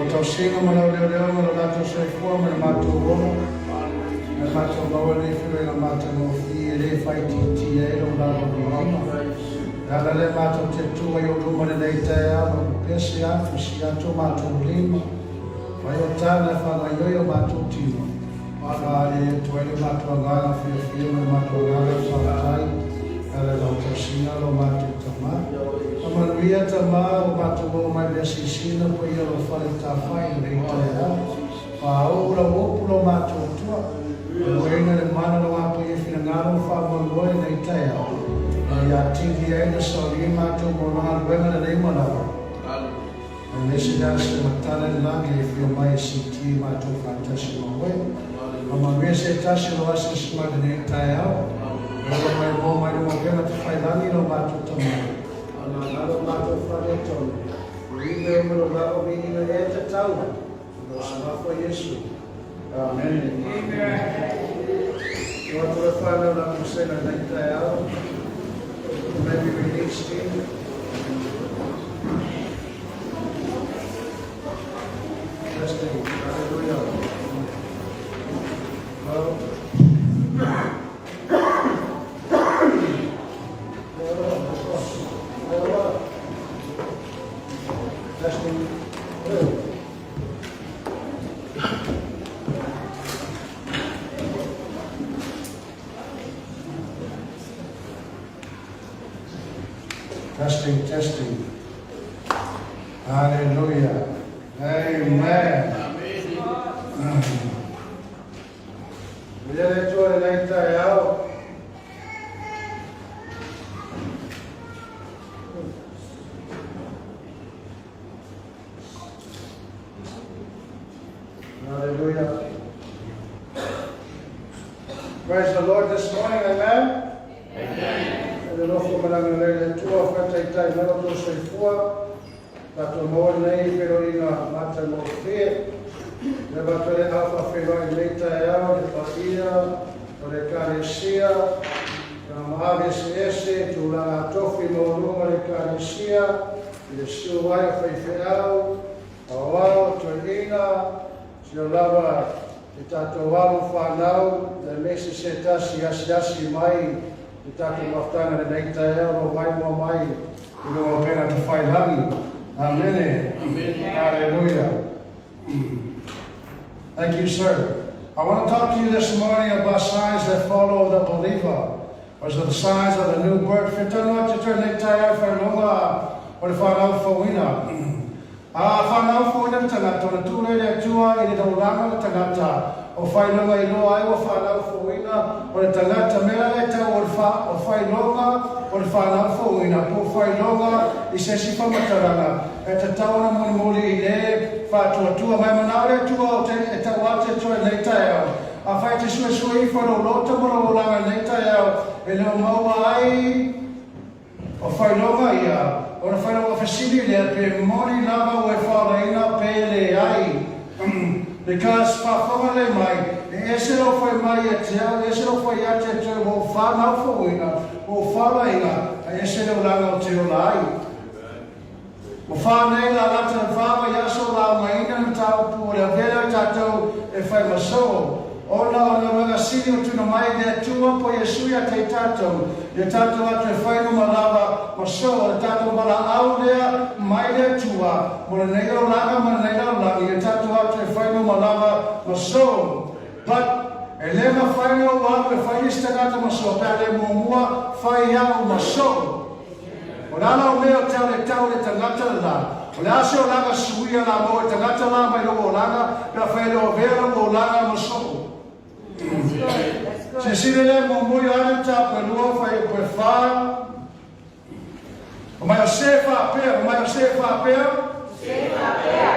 tausinga mana leo mana lato soifua mana mato rono. Na mato bawa le whiwe na mato no fi le 𝚘𝚘𝚎𝚘𝚘 lo lava vihima. Ala le mato te tua yo luma le nei te ama pese atu si atu mato lima. Vai o tana whangaioio mato tino. Ala le tuele mato angana whiwe me mato angana whakatai. Ala lau tausinga lo mato tama. Amanuia tama o mato mo mai le sisina po ia lo whale tawhai nei te a. Whaora wopu lo mato tua. Wena le mana lo apo ia whina ngaro whamoruoi nei te a. Ya tiki ainda só ali matou o nome bem na lei manava. Nesse dia se mataram lá que foi mais senti matou fantástico foi. Uma vez se taxa lo acha se magnet taiao. Ela vai bom mais uma vez na faz lá e não matou também. Ana não matou fareto. O líder meu lá o menino é tal. Nós foi isso. Amém. Eu vou falar na cena da taiao. Maybe released him. Testing. Hallelujah. Well, testing. Testing, testing. Hallelujah. Amen. Vogliamo leggere l'Italia? Hallelujah. Praise the Lord this morning, amen. Le tua fratelli non lo sei fuori, la tua moglie però in mata non fe, le battaglie alfa fino in meta le fatia, le caressia, la mare esse, tu la tofi non le caressia, le sue fai feao, awao tolina, si lava e tanto valo fanau, le messe setasi asiasi mai. Tato maftana le nei taero mai mo mai no pena to fai langi. Amen. Amen. Hallelujah. Thank you, sir. I want to talk to you this morning about signs that follow the believer. Or the signs of the new birth. Fitano at the nei taero for longa or whanau fawina. Whanau fawina tangata na tūle le tua i le tauranga tangata. O whai longa i loa ai o whanau fawina, o le tangata mea le tau o whai longa, o le whanau fawina, po whai longa i se si whamataranga. E te tauna moni mori i le whātua tua, mai manau le tua o te e tau ate tua nei taeau. A whai te sue sue i whano lota mora o langa nei taeau, e leo maua ai o whai longa ia, o le whai longa whasiri lea pe moni lava o e whalaina pe le ai. Because whawhanga le mai, e se lo whai mai e teo, e se lo whai ate teo o whanau whawina, o whalainga, e se lo langa o teo lai. O whanei la lata whawa yaso la maina na tau pu, le vera tatou e whai maso. Ona o na mga sini o tuna mai de tua po Yesu ya te tatou. Ye tatou atu e whai no malava maso, le tatou mala au lea mai de tua. Mo le neiro langa ma neiro langa, ye tatou atu e whai no malava maso. But e le ma whai no watu e whai istangata maso, pēle mua whai au maso. O nana o mea tau le tangata la. O le ase o langa suia la mo e tangata la mai o langa, pēle whai no vera o langa maso. Se sire le mo mui ane ta pe lua fai pe fa. O mai o se fa pe.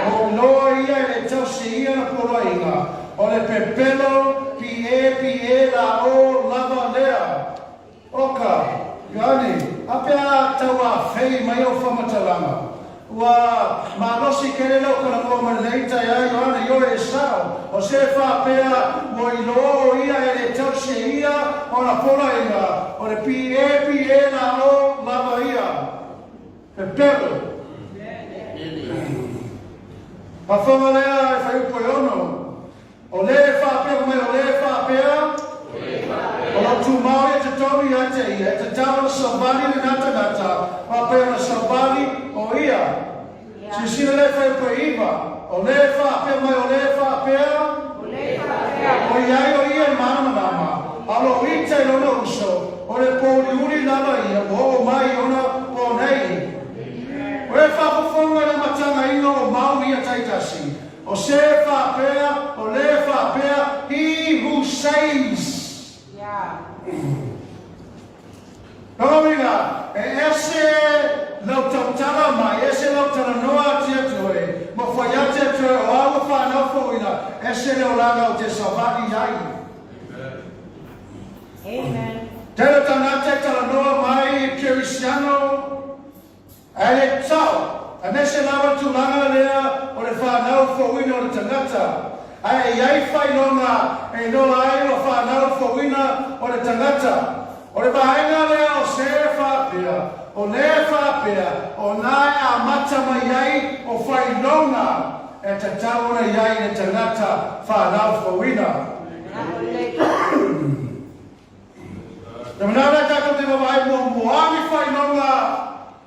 O loa ia le tau se ia na polo inga. O le pepelo pie la o lava lea. Oka, Iani, apea tau a fei mai o whamatalanga. Wa malosi kere lau kona mo maleita ya Iani, yo e sao. O se fa pea mo ilo ia e le tau se ia o na polo inga. O le pie la o lava ia. Pepelo. whawhanga lea e whai upo e ono. O le whapea mai o le whapea. O lo tu Māori e te tonu i ate ia. E te tawa na sabali ni nata nata. Whapea na sabali o ia. Sisina le whai upo e iwa. O le whapea mai o le whapea. O iai o ia mana mama. Alo i te lono uso. O le pōri uri lava ia. O mai ona o nei. O e whapafonga na matanga ino o Maui a taitasi. O se whapea, o le whapea, he who saves. Nōminga, e ese lau tautala mai, ese lau tala noa tia tue, mo whaiate tue o awa whanau fōina, ese leo langa o te savaki iai. Amen. Tēnā tanate tala noa mai i Kirisiano, ale tau, anese lawa tūlanga lea o le whanau fōina o le tangata. Ai iai whai longa e noa ai o whanau fōina o le tangata. O le vaenga lea o se whapea, o le whapea, o nai a mata mai ai o whai longa e te tauna iai le tangata whanau fōina. Te manara tātou te mawai mo moani whai longa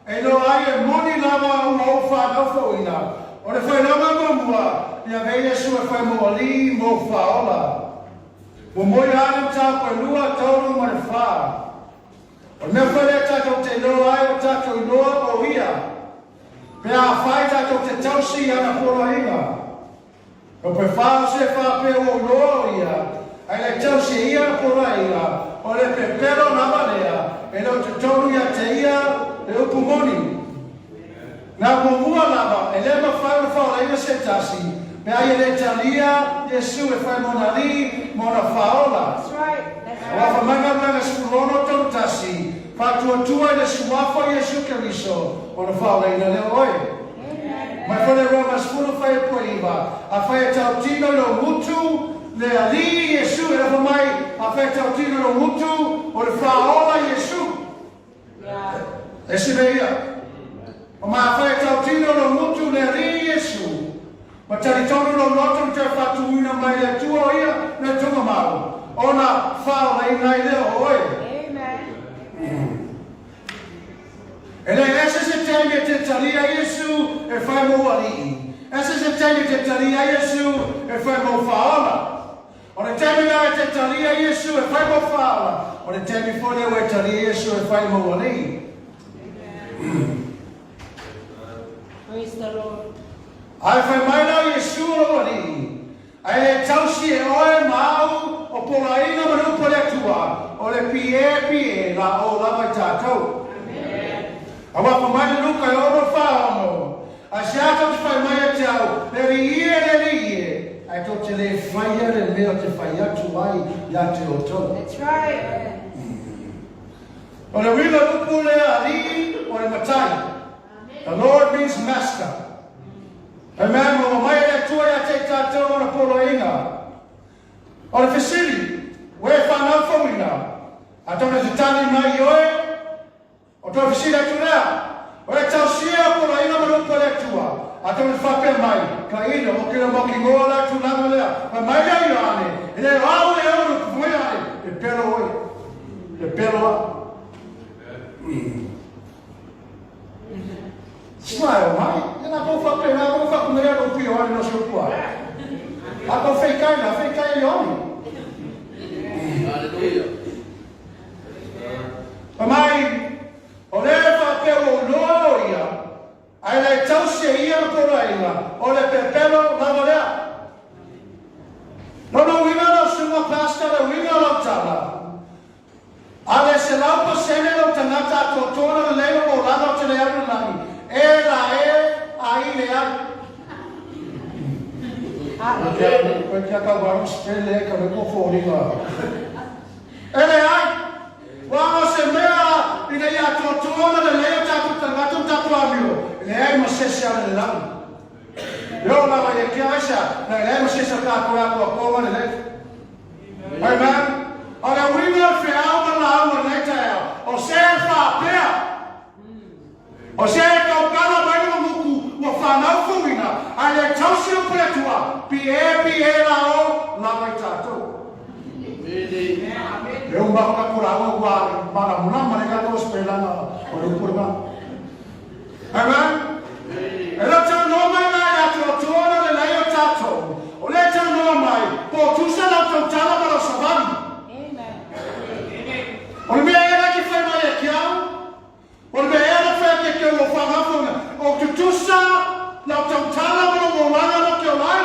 e no ai e moni lava o whanau fōina. O le whai longa mo mua, ia vei Jesu e whai mo ali mo whaola. Mo moi ane tāko e lua tauru ma le wha. O mea whai lea tātou te loa ai o tātou loa o ia. Pea a whai tātou te tausi ana pora inga. O pe whao se whapea o loa o ia. Ai le tausi ia pora inga. O le pepero nama lea. E lo te tonu ia te ia le upumoni. Nā mua lava, e le ma whai o whao leina se tasi. Me ai e le talia, Jesu e whai mona li, mona whaola. That's right. O afa manga manga spurono tonu tasi. Whatua tua i le suafa Jesu Keriso, mona whao leina leo oi. Mai whale Roma spuna whai e poiwa, a whai e tau tino no mutu, le ali Jesu, e afa mai, a whai e tau tino no mutu, o le whaola Jesu. E si meia. O maa whai tau tino no mutu le ri Jesu. Ma tari tonu no noto te whatuina mai le tua o ia le tunga mau. O na whao lei nai leo oi. E le ese se tenge te taria Jesu e whai mo wali. Ese se tenge te taria Jesu e whai mo whaola. O le tenge na te taria Jesu e whai mo whaola. O le tenge fone o e taria Jesu e whai mo wali. Praise the Lord. Ai whai mai lau Jesu o wali. Ai le tausi e oe mau o poraina manupa le tua. O le pie la o lava tātou. A wapa mai le luka e ono whaono. A se atau te whai mai a tau. Le ri ie. Ai to te le whaia le mea te whai atu ai ia te o tau. That's right. O le wila lupu le ali o le matai. The Lord means master. Amen. Mo mai le tua ia te tātou o na polo inga. O le whisiri. We whanau whawina. A tona te tani mai oe. O tō whisiri atu rea. O le tau sia polo inga manupa le tua. A tona te whapea mai. Ka ina o kira moki ngoa la tu langa lea. Ka mai ai ane. E le rau e au le kufuia ane. E pero oe. E pero a. Smile, mai. E na kou whapea, na kou whakumea no pio ane no se upua. A kou wheikai i ane. Pa mai, o le whapea o loa ia. Ai le tausia ia pora inga. O le pepelo lava lea. Nono winga no sunga pasta le winga lo tala. Ale se laupa sene lo tangata totona le leo o lava o te le anu lani. E ai le anu. Koe kia ka waru spele e ka reko fōringa. E le ai. Wanga se mea i le ia totona le leo taku tangata taku amio. Le ai ma sese ale le lani. Yo lava e kia aisa. Le ai ma sese taku ako a koma le leo. Amen. Ora winga fe alma la alma neta ea. O se whapea. O se ka ukala mai o muku. Wa whanau fuwina. Ai le tausia epi e lao lava i tātou. E umba hona kurawa wā mara muna marika tō spelanga o le upuranga. Amen? E la tau noa mai ngai ato tōna le lai o tātou. O le tau noa mai, po tusa lau tau tala mara savani. O le mea era ki whai mai e kiau. O le mea era whai ke keu o whangafunga. O tutusa lau tau tala mara mo langa no keu lai.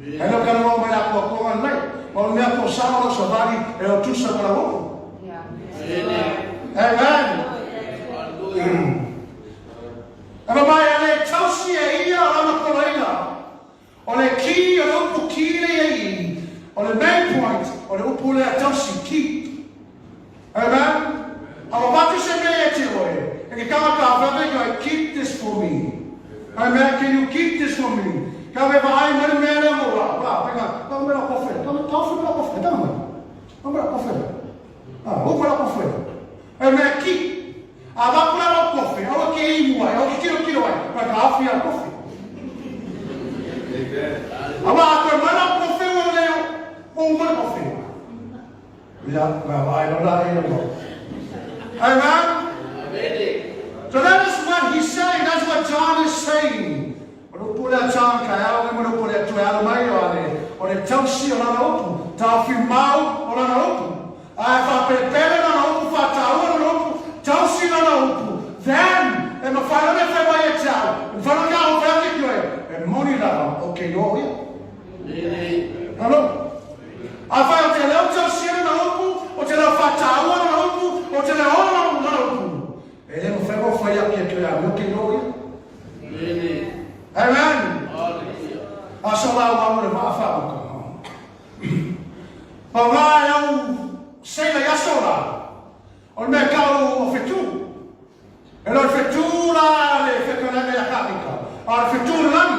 E no kanu o mai a kua konga nei. O le mea po sama no savani e o tusa mara woku. Amen. Ema mai a le tausi e ia o lana koraina. O le ki o le upu ki le i. O le main point o le upu le a tausi ki. Amen? Awa watu se me e te oe. E ke kawa ka whawe kai, keep this for me. Amen? Can you keep this for me? Ka we ai mani mea le moa. Wa, penga, ka mera kofe. Ka mera kofe, tama mai. Ka mera kofe. Upa la kofe. Amen? Keep. A wakura la kofe. Awa ke i mua. Awa ke kilo ai. Ka ka awhi a kofe. Awa a koe mana kofe o leo. O mana kofe. Yeah, well, I don't know. Amen? So that is what he's saying. That's what John is saying. O pule John ka ao me mo pule tu ao mai o ale. O le tausi o lana upu. Ta firmau o lana upu. Ai fa prepare lana upu fa tau o lana upu. Tausi lana upu. Then, e ma fa le fa mai e tau. E fa ka o fa ke koe. E moni lana o ke no ia. Hello? A fai o te leo tausi na upu, o te leo whataua na upu, o te leo ona na upu. E le mo wheko whai aki e kia muke no ia. Amen. A so lau au le maa whauka. Pa ngai au seila yaso la. O me kau o whetu. E lo whetu la le whekananga ya kapika. A le whetu la lani.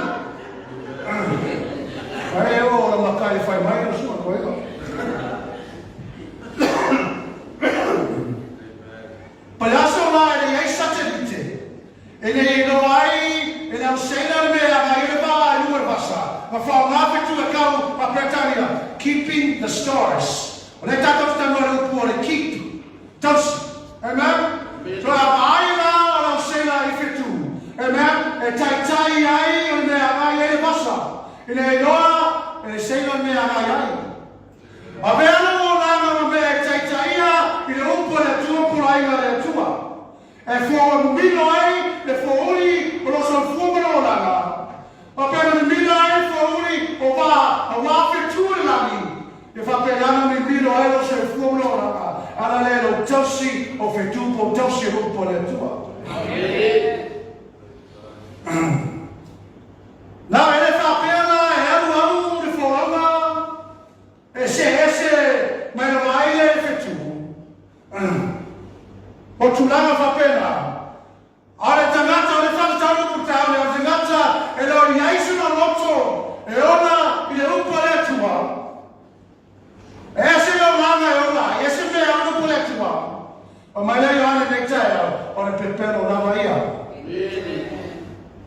Ai o la makai fai mai o sua koe. Palaso la e ai 𝚟𝚑𝚘𝚡. E ne no ai e na sena me a ai ba ai ua basa. Ma fa na fetu e kau pa Britania, keeping the stars. O le tato ta no pu o le keep. Tos. Amen. So ai la o sena i fetu. Amen. E tai ai o me ai e basa. E ne noa e sena me ai. A vera o lana me taitaia i le upo le tua purainga le tua. E fo milo ai le fo uri o lo son fumo o lana. A vera milo ai fo uri o va a wafe tua lani. E fa pelana mi milo ai lo se fumo o lana. Ala le lo tausi o fe tupo tausi upo le tua. Na ele fa pena e alu le fo lana. Ese mai na vai le fetu. O tulanga fa pena. Ale tangata le fa tau ku tau le tangata e lo iaisu na loto. E ona i le upo le tua. Ese lo langa e ona, ese me anu ku le tua. O mai le yohane nektaia o le pepero na vaia.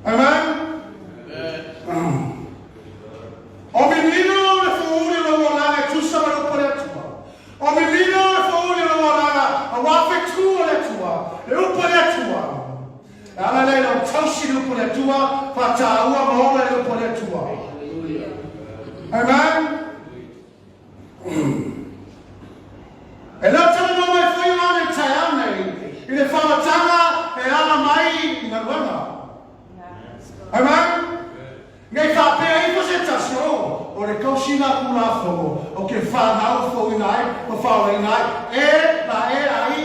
Amen. O menino le fuuri lo wala e tusa lo pole tua. O menino le fuuri lo wala a wafe tua le tua. Le pole tua. Ala le lo tausi lo pole tua fa taua mola le pole tua. Amen. E la tama mai foi ana taiane. I le fala tanga e ala mai i na luanga. Amen. Ngai fa pe ai fose tasio o le kausina kula fo o ke fa na fo inai o fa inai e ai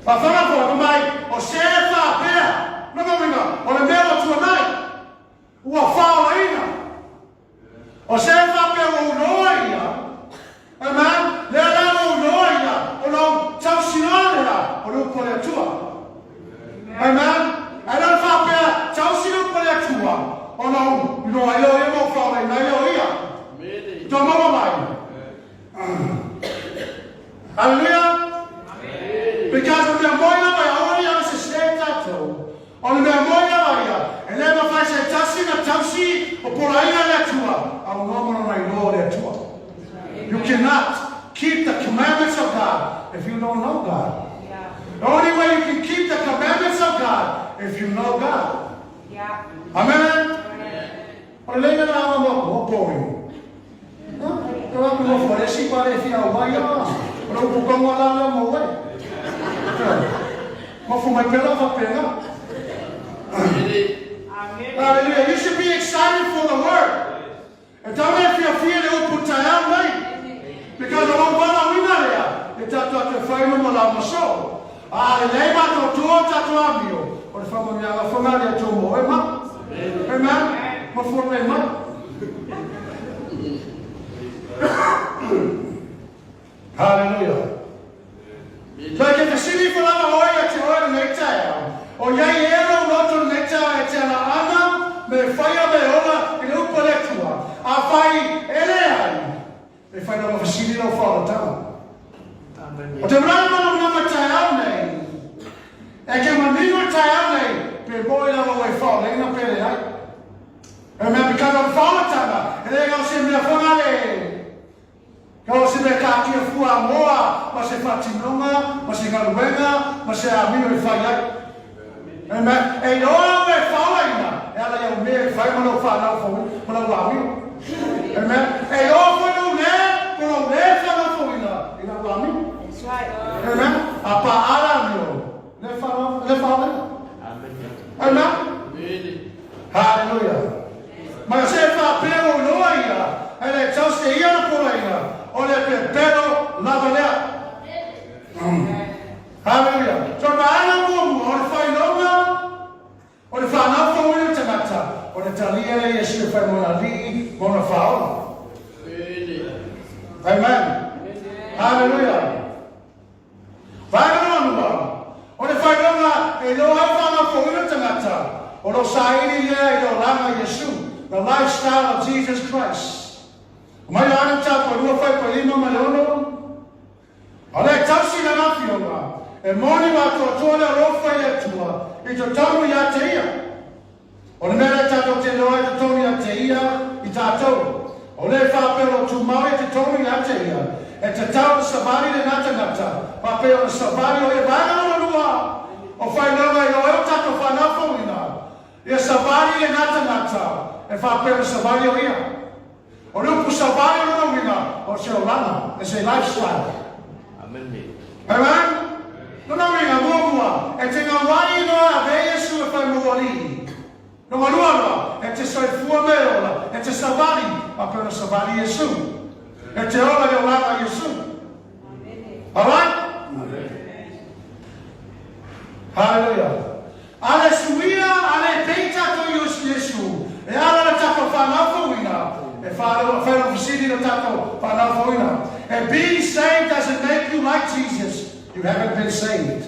pa fa fo mai o se fa pe no minga o le melo tu nai o fa ina o se fa pe o noia amen le la o noia o no tausina o no pole tua. Amen. I don't fa pe tausi no pole tua. O no, no ai o e mo fa na o ia. To mama mai. Hallelujah. Because of the boy na mai o ia se stay tato. O le don't know God. Yeah. The only way you can keep the commandments of God if you know God. Yeah. Amen? O le leina na mo boring. Kau aku mau foresi pada si awal ya. Kalau bukan malam mau eh. Mau fumai pela apa pela? Hallelujah. You should be excited for the word. And don't let your fear to put down, right? Because the one bala we not there. It's not the final malam so. Le leva to amio. Or the family of family to mo, amen. Mo for Hallelujah. So I get the city for our oil to oil next time. O ya yero loto next time it's an ana me fire me ola in upoletua. A fai eleai. Me fai no city no fall down. O te rama no nama tayau nei. E ke manino tayau nei pe boy na way fall na pele ai. Amen, because of fall tama. E le go se me fangale. Kalau se me ka ki fua moa, ma se fatinoma, ma se galuenga, ma se amigo e fai ai. Amen. E no me fala ina. Ela ia me fai ma no fa na fo, ma no amigo. Amen. E no foi no ne, no ne fa na fo ina amigo. That's right. Amen. Apa ala mio. Ne fala. Amen. Amen. Hallelujah. Ma se fa pero no ia. Ele tauste ia por ia. Ole pero lavalea. Hallelujah. So maana mo o fai longa. O fa na fo mo tangata. O talia Yesu fa mo na li mo na fa. Amen. Hallelujah. Vai no o fai longa e lo fa na fo mo tangata. O lo sai ni e lo lama Yesu. The lifestyle of Jesus Christ. Mai ana ta po rua fai po lima malono. Ale tausi na nafio nga. E moni wa to tola ro fai atua. I to tamu ya te ia. O le mera ta to te loa to tamu ya te ia I tatou. O le fa pero tu mai te tamu ya te ia. E te tau sabari le nata nata. Pa pero sabari o e vana no lua. O fai nova I o e ta to fa na fo ina. E sabari le nata nata. E fa pero sabari o ia. O lupu sabari no winga o se olana. It's a lifestyle. Amen. Amen? No winga mua. E te ngā wai noa ve Yesu e whai muoli. No malua e te soifua me ola. E te sabari. A pera sabari Yesu. E te ola e olana Yesu. Alright? Hallelujah. Ale suia, ale peita to Yesu. E ala na tako whanau winga. And Father, city to taco, and being saved doesn't make you like Jesus. You haven't been saved.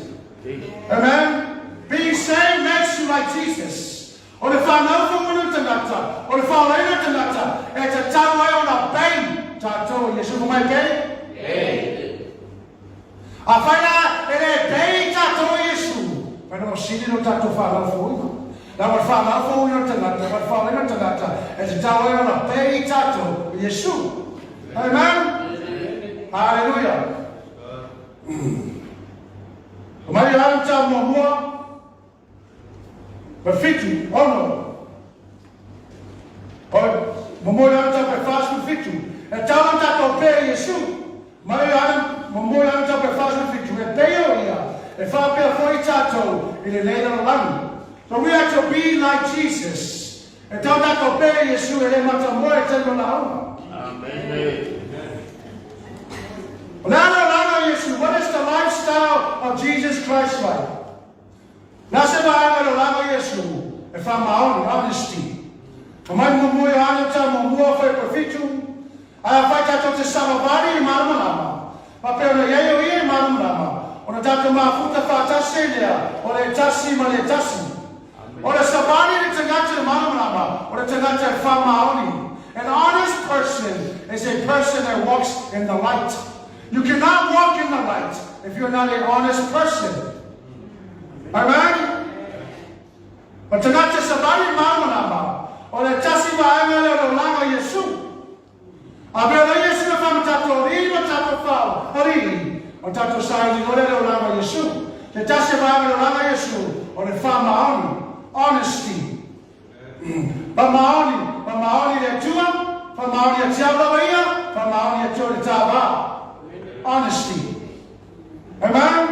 Amen? Being saved makes you like Jesus. Or if I know for one tanata, or if I learn a tanata, it's a time on a pain. Tato, yes, you might pay. I find out a pain tato Yesu. But I'm city to taco Father for you. Na wafala fo yo tangata, wafala yo tangata, e te tawa yo na pei tato Yesu. Amen. Hallelujah. Mai anta mo mo. Ba fitu, ono. Mo mo anta pe fasu fitu. E tawa tato pei Yesu. Mai anta mo mo anta pe fasu fitu. E pei o ia. E fa pe foi tato, ile leina langu. So we have to be like Jesus. And don't have to obey Yesu ele mata moe tendo na uma. Amen. What is the lifestyle of Jesus Christ like? Nasa ba ang lama Yesu? E fa maoni, honesty. Kamay mo mo ano ta mo mo fa profitu. Aya fa ta to te sababari mama. Papel na yayo ye mama. Ona ta mafuta fa ta selia. Ona tasi male tasi. Or a sabani ni tagata manama, or a tagata famaoni. An honest person is a person that walks in the light. You cannot walk in the light if you're not an honest person. Amen? But tagata sabani manama, or a tasiba emele lama Yesu. Abela Yesu na famatato ri matato fao. Ari. O tato sai ni ole o langa Yesu. Te tase vai o langa Yesu. O le whamaoni. Honesty. Whamaoni le tua. Whamaoni a tiaula ia. Whamaoni a tō le tāwā. Honesty. Amen?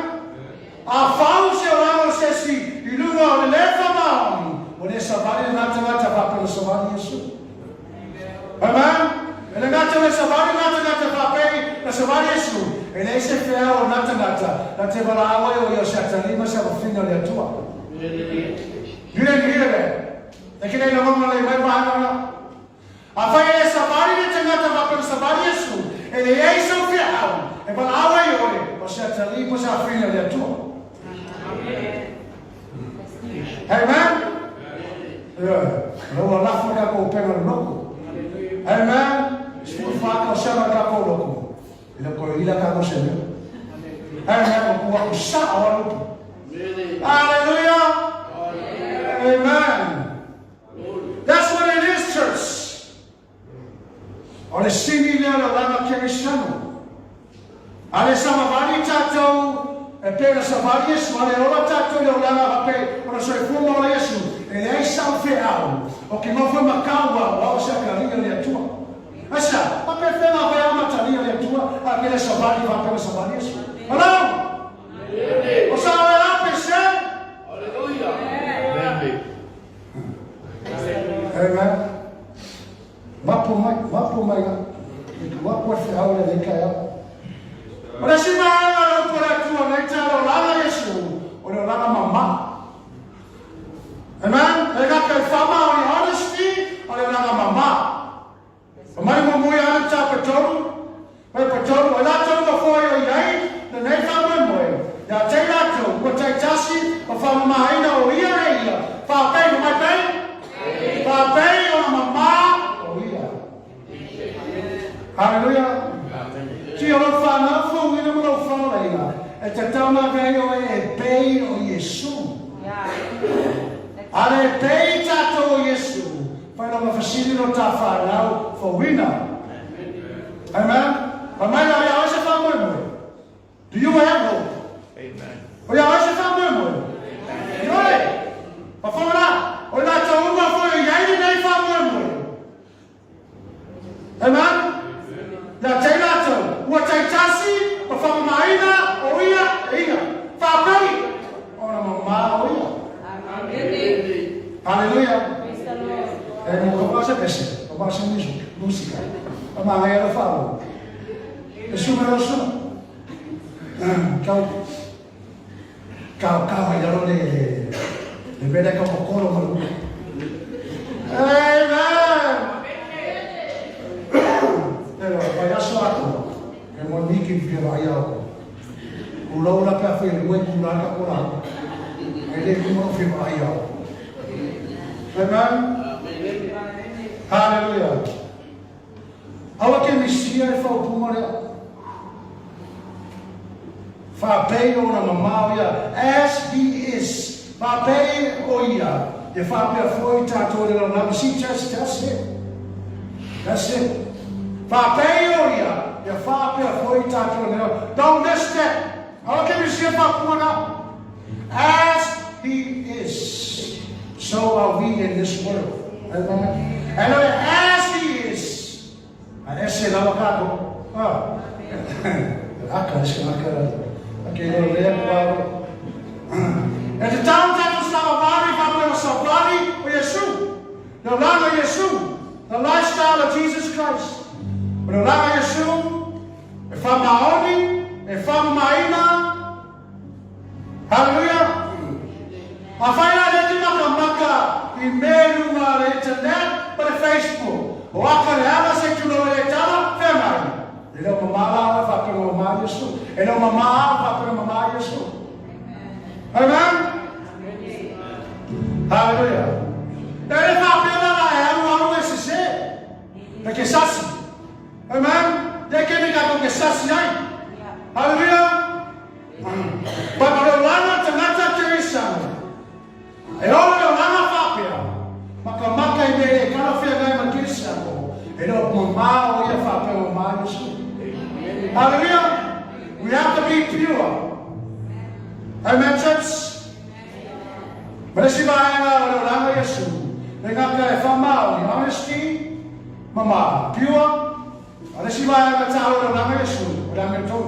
A whau se o langa se si. I lunga o le whamaoni. O le savali ngata whapena savali Yesu. Amen? E le ngata le savali ngata whapei na savali Yesu. E le se whea o ngata na te wala awa o ia se atalima se wa whina le atua. Nire re. E kine ina monga le mai wahanga. A whai e savali le te ngata whapena savali Yesu. E le ei se whea au. E wala awa i oe o se atalima se wa whina le atua. Amen? Rau alafu ka ko penga loko. Amen. Stu fa ka sama ka ko loko. Ila ko ila ka ko sema. Amen. Ko ko sa awalu. Hallelujah. Amen. That's what it is, church. Ole sini le la lama Cristiano. Ale sama vali tato e pera sa vali Yesu ale ola tato le lama pe ora so fu mo Yesu. E lei sa feao, o che non fa macawa, o se carinha le tua. Asa, ma per fe la vai a mataria le tua, a che le savali va per savali Yesu. Hello? O sa la per se? Alleluia. Amen. Mapo mai. Mapo feao le caia. Ora si va per la tua lettera la Yesu, o la mamma. Amen? E ka kai whama o ni honesty, o le nanga mama. O mai mo mui ana ta patoru. Mai patoru, o la tau ka fwoi o iai, na nei whama moe. Ya te lato, o te tasi, o whama maina o ia e ia. Whapei, o mai pei? Whapei o na mama o ia. Hallelujah. Ki o lo whana, fo wina mo lo whana leila. E te tauna vei o e pei o Yesu. Ale pei tato o Yesu. Pai no mafasili no ta whanau for winner. Amen? Ma mai na ia oise wha moe. Do you have hope? Amen. O ia oise wha moe. Ioi. Pa whamana. O ia ta unga fo i iai nei wha moe. Amen? Ia te lato. Ua te tasi. Pa whamamaina o ia. Whapei. O na mama o ia. Hallelujah. E mo ko pasa pese, ko pasa música. Ma mai era falo. E sumero so. Kau ya lo le vede ka kokoro malu. Amen. Pero vai aso ato. E mo niki vi vai ao. Ulo la pa fe mo ku la ka ko la. E le ku mo fi vai ao. Amen? Hallelujah. Awa ke misia e whau pumorea. Whapei o na mamau ia. As he is. Whapei o ia. E whapea foi tātou le ronama. See, that's it. That's it. Whapei o ia. E whapea foi tātou le ronama. Don't miss that. Awa ke misia whau pumorea. As he is. So are we in this world. Amen. And as he is. And esse lá o carro. Aka, esse lá cara. Aquele olhar para. And the time that was not a body, but was a body of Yesu. The love of Yesu. The lifestyle of Jesus Christ. But the love of Yesu. If I'm Maoni, if I'm Maina. Hallelujah. A whaina reti maka I meru ma le internet pa le Facebook. O aka le ala se tuno le tala whenai. E leo mamala ala whapere mama Yesu. E leo mama ala whapere mama Yesu. Amen? Hallelujah. E le whapere la e aru e se se. Perché sassi. Amen? E che mica con che sassi ai. Hallelujah. Pa le lana tanata Terisan. E ora o nana whapea. Maka I mele kana whea ngai makirisa ko. E lo mama o ia whapea o maa Yesu. Hallelujah. We have to be Amen, church. Mereka orang orang Yesus. Mereka kaya family, honesty, mama, pure. Mereka orang orang Yesus. Orang itu.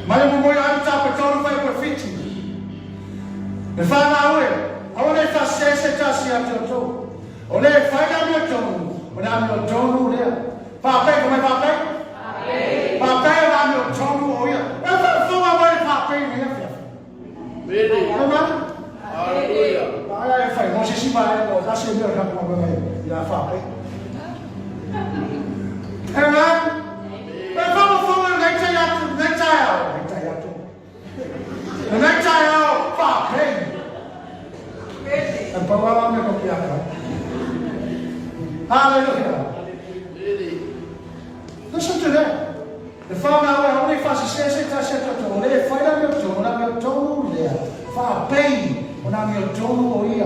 Mari memulai kita betul baik berfiti. Befana awal, awal itu sesi siapa tu? Oleh fayda betul, orang betul dia. Papai, kau papai? Papai orang betul dia. Apa semua boleh papai ni? Really? Amen. Hallelujah. Ayah fay, masih si bayar tu, dah sih dia orang kau boleh ya papai. Amen. Befana semua and Ponafala me copiaca. Hallelujah. Listen to that. The father only faz se trata de olhar fora meu tono there. Fa bem, ona meu tono oia.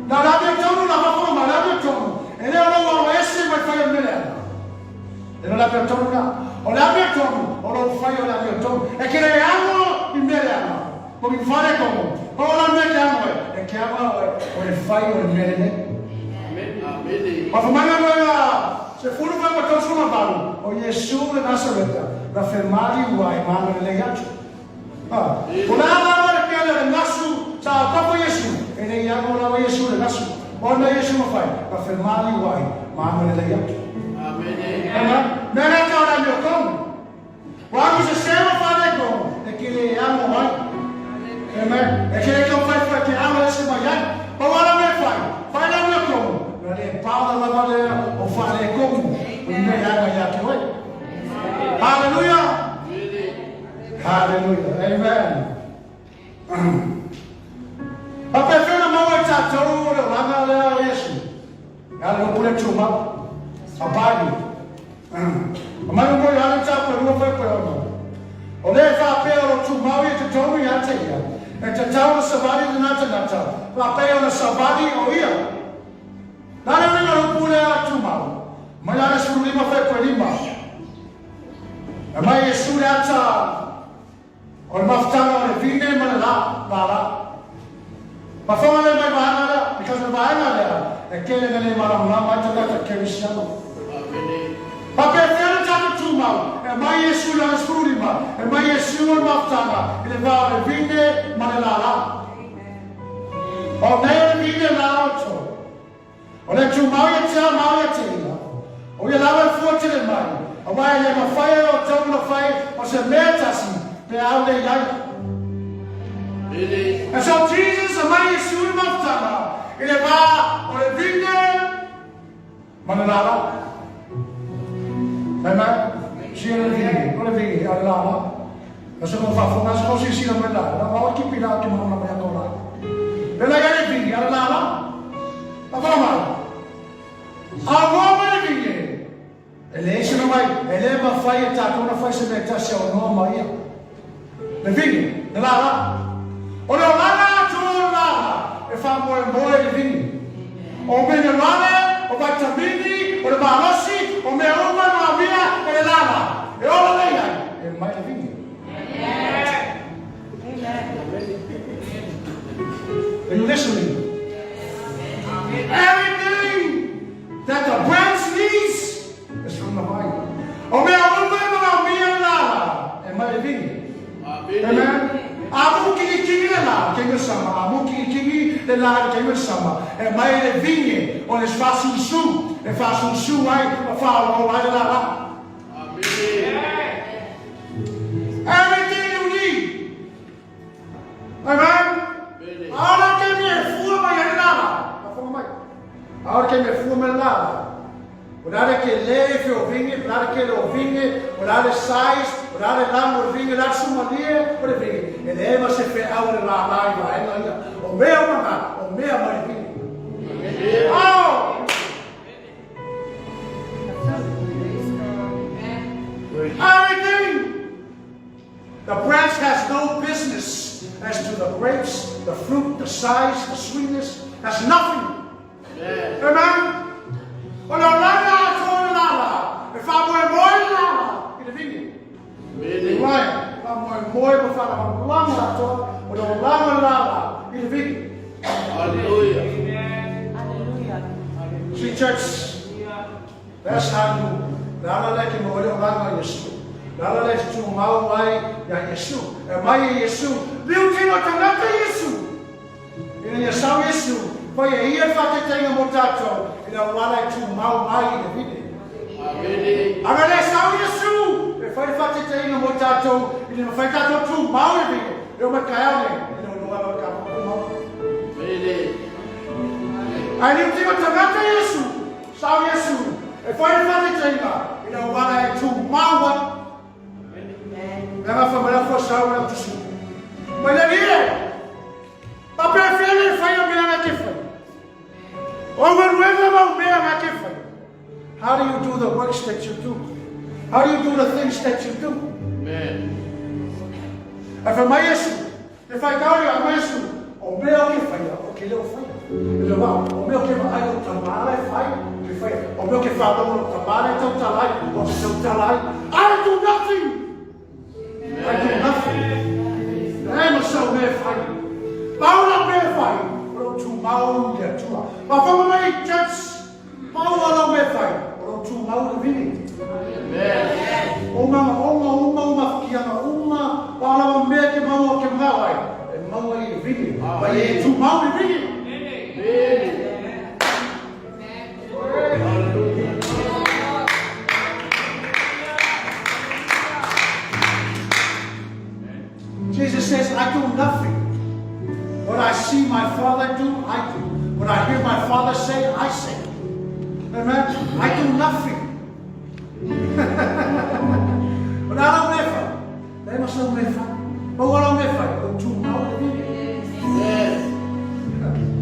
Na meu tono na forma na meu tono. Ele não vai esse vai fazer melhor. Ele não meu tono na. Olha meu tono, olha fai olha meu tono. É que ele amo e melhor. Como fare como? Olha meu amo é que ama olha fai olha melhor. Amém. Mas mano se for para botar uma bala, o Jesus de Nazareth, na fermari o imam de legato. Ah, olha agora que ele nasu, já tá com Jesus. Ele ia agora o Jesus de nasu. Olha Jesus não faz, na fermari o imam de legato. Amém. Amém. Não é que ora meu como? Quando se chama para como? É que ele ama o mãe. Amém. É que ele não faz para que ama esse mãe. Agora me faz lá meu como? Ele Paulo lavadeira ou falei como o melhor que foi. Aleluia. Aleluia. Amen. A perfeita mão é tchatou, lá na lei isso. Ela não pode chumar. A pai. Mas não pode olhar tchatou, não foi para ela. Olha para pelo chumar e tchatou e até. É tchatou sabari de nata. Para pelo sabari oia. Nada não pode chumar. Mas ela suruh lima foi para lima. Mas Jesus acha. Orang maftang orang vine mana lah. Bafang orang mai bahana lah. Because bahana lah. Ekele nene malam macam tak Kristian. Pakai fela jangan cuma. Mai Yesus lah suruh lima. Mai Yesus maftang lah. Ini bawa vine mana lah. Orang vine lah tu. Orang cuma yang cakap mau yang cakap. Orang lawan fortune mai. Awak yang mafai atau jauh mafai. Macam mereka sih. And so Jesus, a man is soon enough time. In a bar or a vineyard, Manala. Amen. She and a vineyard, not a vineyard, Allah. That's a good for us. How she see them with that. I'll keep it out to Mama Yakola. Then I got a vineyard, Allah. A woman. A woman vineyard. Elation of my, Elema fire, Tatuna fire, Tasha, no Maria. The vineyard, the lava. Or the lava to the lava. If I'm more the vineyard. Or the lava, or Batamini, or the Balosi, or Meroma, Mavia, and the lava. They all lay in my vineyard. Are you listening? Everything that the branch needs is from the vine. Or Meroma, Mavia, and lava, and my vineyard. Amen. Amu kini lah, kini sama. Amu kini lah, kini sama. Mai le vinhe, onde faz su, faz su aí, fala vai lá. Everything you need. Amen. Ahora que me fuma ya nada. Ahora que me fuma nada. Odare que leve o vinho, odare que o vinho, odare sais, odare lá o vinho, odare sumalia, odare vinho. Ele é você fez a hora lá e vai lá. O meu mama, o meu mãe vinho. Oh! Everything. The branch has no business as to the grapes, the fruit, the size, the sweetness. That's nothing. Amen. Well, if I'm more lava in the vineyard, really? Right? I'm more moe mo whana mo lama atoa, o lo lama lala, I le viki. Hallelujah. Hallelujah. See, church, that's how you, lala leki mo ole o lama Yesu. Lala leki tu mau mai ya Yesu. E mai Yesu, liu tino tangata Yesu. Ina Yesau Yesu, pai e ia whaketenga mo tātou, ina wala tu mau mai I le viki. Amen. Aga le Yesau Yesu, e whai whaketenga mo tātou, ina whai tātou tu mau le viki. Eo me kai au ne, ina unuala ka mo mau. Amen. Ai liu tino tangata Yesu, Sau Yesu, e whai whaketenga, ina wala e tu mau wa. Nanga whamara fo sau na tusu. Mai le rie, pa prefere whai o mea na ke whai. O maruenga mau mea na ke whai. How do you do the works that you do? How do you do the things that you do? Amen. E wha mai Yesu, e whai kaori a mai Yesu, o mea o ke whai, o ke leo whai. E le wā, o mea o ke mai o tamara e whai, ke whai. O mea o ke whātamo o tamara e tau talai, o te tau talai. I do nothing! I do nothing. I am a so mea whai. Paula mea whai, o tu mau ia tua. Ma whama mai church, Paula mea whai, o tu mau le vini. Amen. Uma fikianga, uma wala mea ke mau ke mawai. E mau I vini. Vai e tu mau I vini. Amen. Hallelujah. Jesus says, I do nothing. What I see my Father do, I do. What I hear my Father say, I say. Amen? I do nothing. But I don't never. They must not never. But what I'm never, go to now. Yes.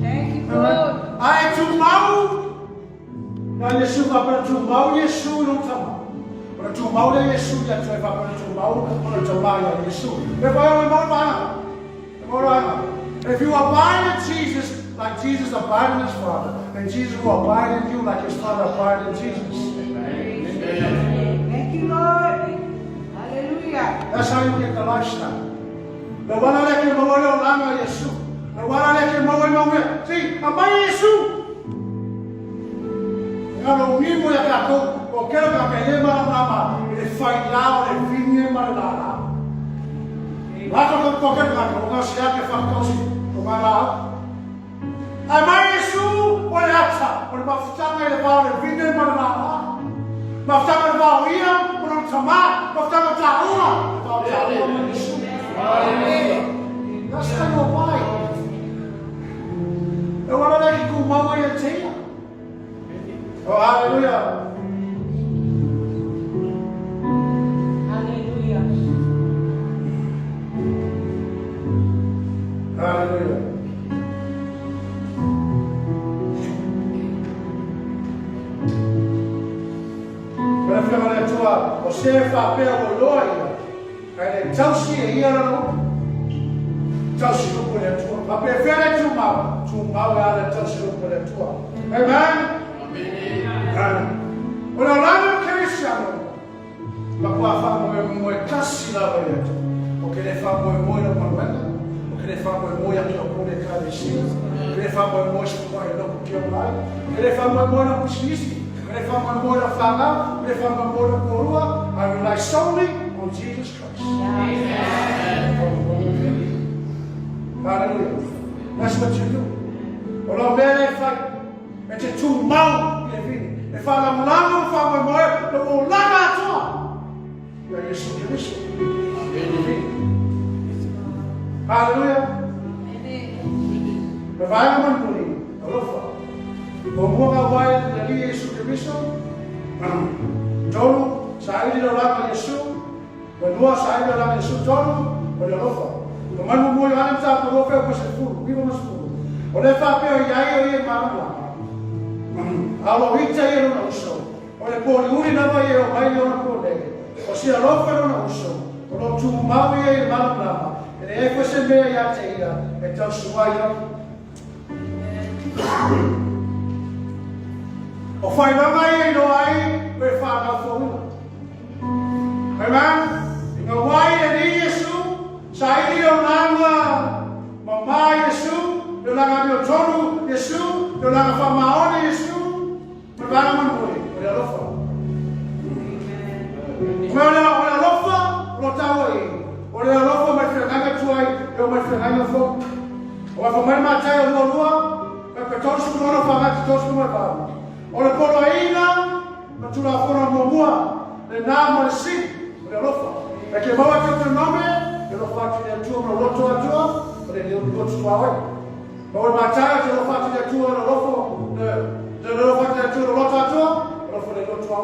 Thank you, Lord. I do now. Now, Yesu, I do now, Yesu, no tama. But to mau le Yesu, ya tue pa to mau, or to mau ya Yesu. If you abide in Jesus, like Jesus abided in his Father, and Jesus will abide in you like his Father abided in Jesus. Amen. Thank you, Lord. Hallelujah. That's how you get the lifestyle. The one I let you know, Lama Yesu. The one I let you know, see, abide Yesu. Ngalo mimo ya kako, o kero ka pele mama, ele fai lá, ele vinha malala. Lá ko kero ka ko ka sia ke fa ko si, ko mala. Ai mai Yesu, o le atsa, o le bafutanga ele va ele vinha malala. Bafutanga va ia, o no tama, bafutanga ta uma, ta Yesu. Hallelujah. That's how you abide. E wala le ku mawa ya tia. Oh, hallelujah. Hallelujah. Hallelujah. Para ficar na tua, você faz pelo glória. Aí tausi e ia no. Tausi no por tua. Mas prefere tu mau é tausi no por tua. Amen. Ora lá no cristiano, ma qua fa mo classi la voglio, o che ne fa mo no convento, o che ne fa mo ya che o ne ca di sì, che ne fa mo sto no che mai, che ne fa mo no pusisti, che ne fa mo no fanga, che ne fa mo no corua, I rely solely on Jesus Christ. Amen. Hallelujah. That's what you do. Ora bene fa e te tu mau e vini. E fa la mulanga fa mo mo lo langa tua. Ya Yesu Cristo. Hallelujah. Me vai a manpuri. Alofa. O mua vai na li Yesu Cristo. Tolu sai lo langa Yesu. O lua sai lo langa Yesu tolu. O le alofa. O manu mo ya nta ko lo fe ko se fu. Vivo mas fu. O le fa pe o ia o manu. Alo ita ia no uso. O le poli uri na vai o mai no pole. O sia lofa no uso. O lo tu mau ia ma lama. E e fosse me ia te ia e tau suaia. O fai na mai no ai per fa na fo. Amen. No wai e Yesu Nanga fo. O fa mai matai o lua, pe tosu no fa ma tosu mo ba. O le polo ina, ma tu la fona mo mua, le na mo si, le rofa. E ke mau te nome, e lo fa te tu mo loto atua, le le loto tua. Ma o matai te lo fa te tu no lofo, le lo fa te tu no loto atua, lo fa le loto tua.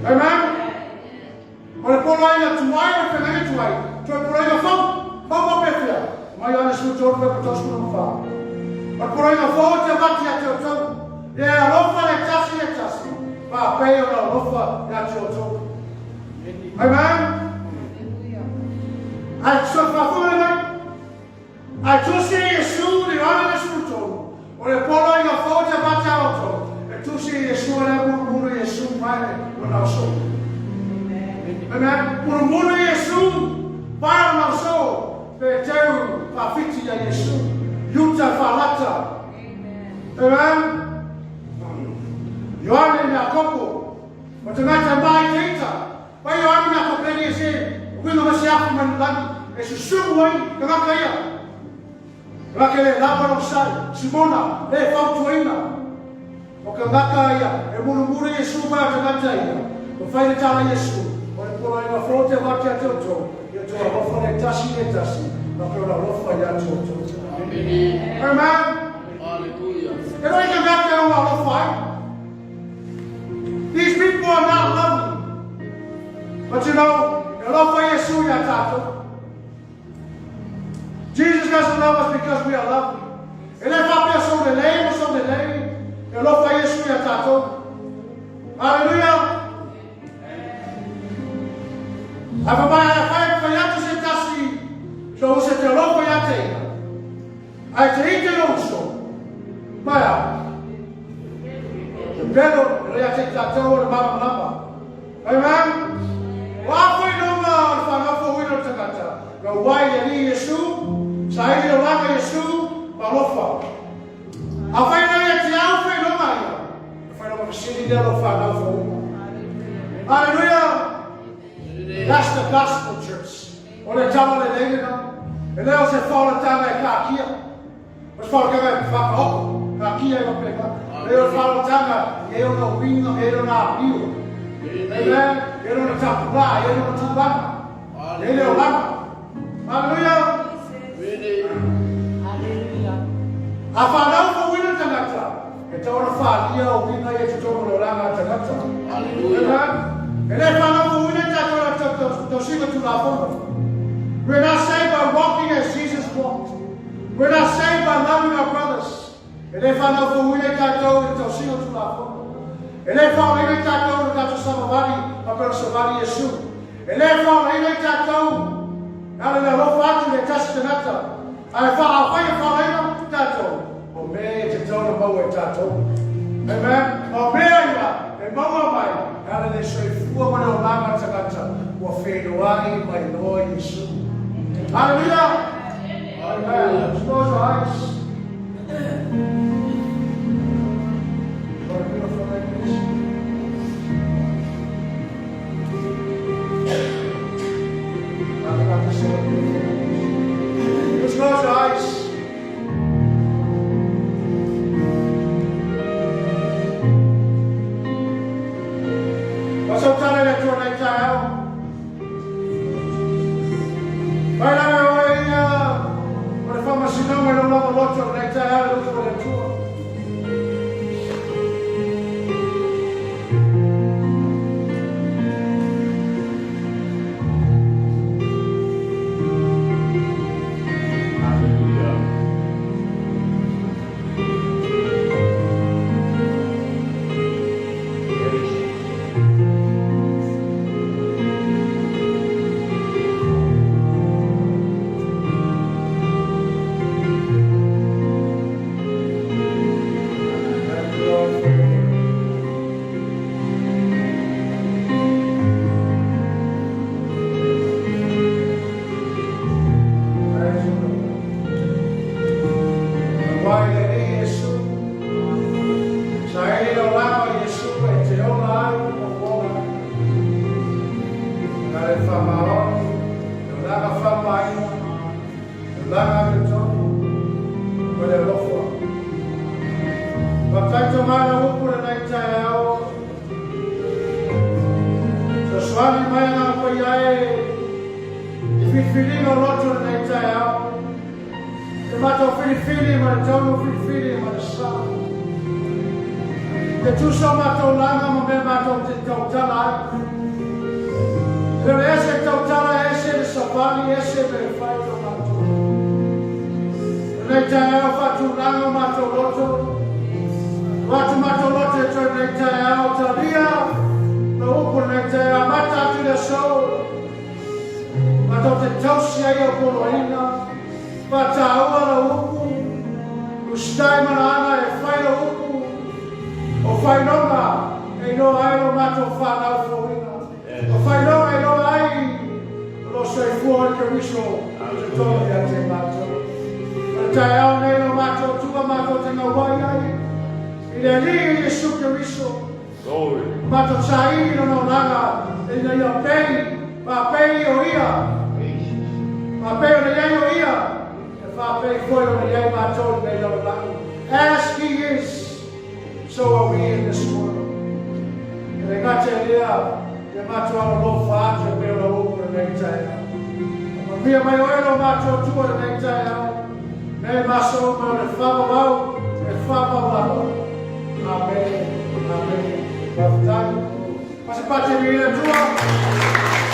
Amen. O le polo ina tu mai o fe ngai tu ai. Tu polo ina fo, mo pe fia. Mai ana su tu pe tosu no fa. O polo ina fo te vati a te tu. E a lofa le tasi. Pa pe o na lofa ya te tu. Amen. Ai so fa fo le mai. Ai tu se Yesu le ana su tu. O le polo ina fo te vati a tu. E tu se Yesu le mu Yesu mai o na so. Amen. Murmura Yesu, para o nosso Peteu, a fiti de Yesu, Yuta falata. Amen. Yohane na kopo, matamata mai tenta. Vai Yohane na kopeni ese, wino masiafu manulani, ese sumwai kakaya. Rakele lava no sai, Simona, le fautuina. O kakaya, e murmura Yesu para tamata ia. O fai tala Yesu. Polo ina frote vati a toto, io tu la rofa le tasi, ma per la rofa ya toto. Amen. Hallelujah. E noi che abbiamo una rofa. These people are not loving. But you know, the rofa Yesu ya tato. Jesus doesn't love us because we are loving. Ele fa pessoa de lei, não são de lei. The rofa Yesu ya tato. Hallelujah. Ai vai se tasi, so se te lopo ya te. Ai te ite no so. Vai. Pero ya te tato o mama. Amen. Wa foi no ma fa na fo wino te kata. Go wai ya ni Yesu, sai ni la ka Yesu, ma lofa. A vai na ya te au foi no ma ya. Foi no ma sini de lo fa na fo. Hallelujah. That's the gospel, church. Olha tama le lenga. Ele o se fala tama e kakia. Mas fala que vai falar algo. Kakia é o pega. Ele fala tama e eu não vinho, ele não abriu. Amen. Ele não tá lá, ele não tá lá. Ele é o lá. Aleluia. A falar o vinho tangata. Então ora falia o vinho e tu tomo lá tangata. Aleluia. Ele fala o vinho we're not saved by walking as Jesus walked. We're not saved by loving our brothers. Ele fala que o único tato então sigo tu lá fora. Ele fala que o tato não tato salvari, para salvar Jesus. Ele fala que o tato ela não faz de teste nada. Aí fala que o tato o me te torna bom tato. Amen. O me é bom vai. Ela deixou fua para o lama tagata. O feioai vai no Yesu. Hallelujah. Amen. Close your eyes. Just close your eyes. What's up, Tana? That's your next child. Vai lá, para fama se não, mas não lava outro, né? Já era do que tua. langa me tonu, o le lofa. Wakaito mana upu na naitai au, so swali mai na ko iae, Fili-fili roto na naitai au. Te mato fili-fili ma le tonu fili-fili ma le sa. Te tuso mato langa ma me mato te tautala. Te ese tautala ese le sapali ese me le faito mato. Naitai au fatu langa mato roto. Watu mato roto e toi naitai au talia. Na upu naitai au mata atu le sou. Mato te tausi ai o poloina, pataua la upu, ustai mana e whai la upu, o whainonga e no ai lo mato whanau fawina. O whainonga e no ai lo sei fua i kariso te tolo ia te mato. O tai au nei lo mato tua mato te na wai ai, i le li i su kariso. Mato tai no no langa e na ia pei, pa pei o ia. Pei o nei o ia, e pei foi o nei matou nei lo lang. As he is, so are we in this world. E ngate lea, e matou alo lo fātua me o lo upu nei tai au. Ma pia mai oelo matou tua nei tai au. Nei maso me o le whapawau, e whapawau. Amen, amen. Wafutani. Pasipate mi e tua.